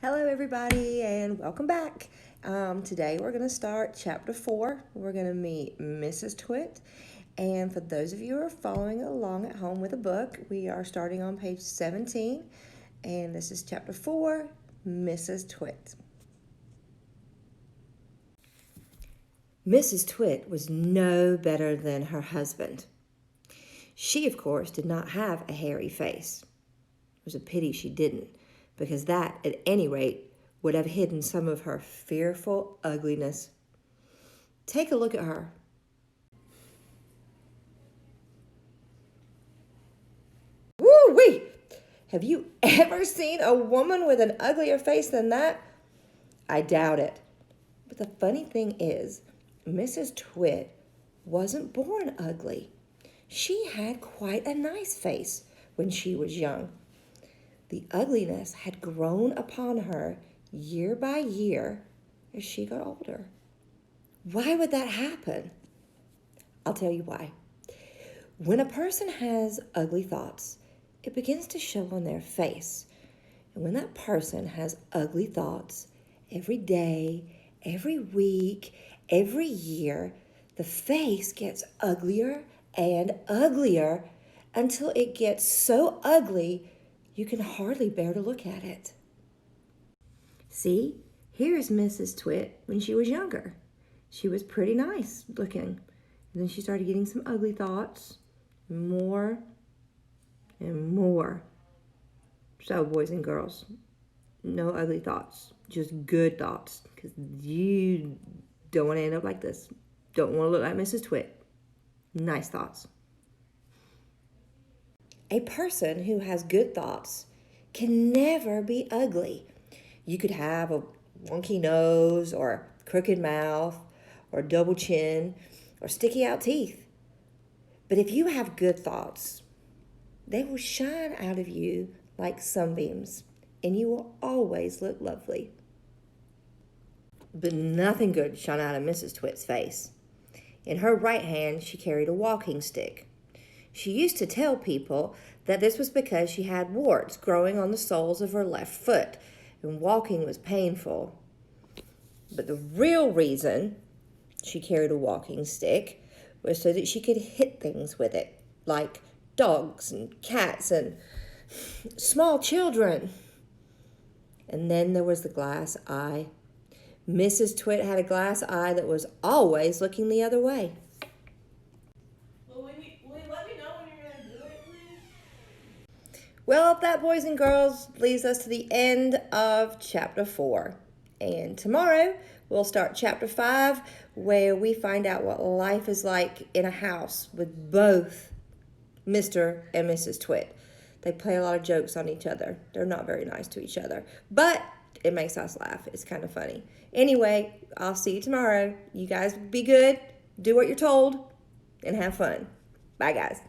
Hello everybody and welcome back. Today we're going to start chapter 4. We're going to meet Mrs. Twit. And for those of you who are following along at home with a book, we are starting on page 17. And this is chapter 4, Mrs. Twit. Mrs. Twit was no better than her husband. She, of course, did not have a hairy face. It was a pity she didn't, because that, at any rate, would have hidden some of her fearful ugliness. Take a look at her. Woo-wee! Have you ever seen a woman with an uglier face than that? I doubt it. But the funny thing is, Mrs. Twit wasn't born ugly. She had quite a nice face when she was young. The ugliness had grown upon her year by year as she got older. Why would that happen? I'll tell you why. When a person has ugly thoughts, it begins to show on their face. And when that person has ugly thoughts, every day, every week, every year, the face gets uglier and uglier until it gets so ugly you can hardly bear to look at it. See, here's Mrs. Twit when she was younger. She was pretty nice looking. And then she started getting some ugly thoughts, more and more. So, boys and girls, no ugly thoughts, just good thoughts, because you don't want to end up like this. Don't want to look like Mrs. Twit. Nice thoughts. A person who has good thoughts can never be ugly. You could have a wonky nose or crooked mouth or double chin or sticky out teeth. But if you have good thoughts, they will shine out of you like sunbeams, and you will always look lovely. But nothing good shone out of Mrs. Twit's face. In her right hand, she carried a walking stick. She used to tell people that this was because she had warts growing on the soles of her left foot, and walking was painful. But the real reason she carried a walking stick was so that she could hit things with it, like dogs and cats and small children. And then there was the glass eye. Mrs. Twit had a glass eye that was always looking the other way. Well, that, boys and girls, leads us to the end of chapter 4. And tomorrow, we'll start chapter 5, where we find out what life is like in a house with both Mr. and Mrs. Twit. They play a lot of jokes on each other. They're not very nice to each other, but it makes us laugh. It's kind of funny. Anyway, I'll see you tomorrow. You guys be good, do what you're told, and have fun. Bye, guys.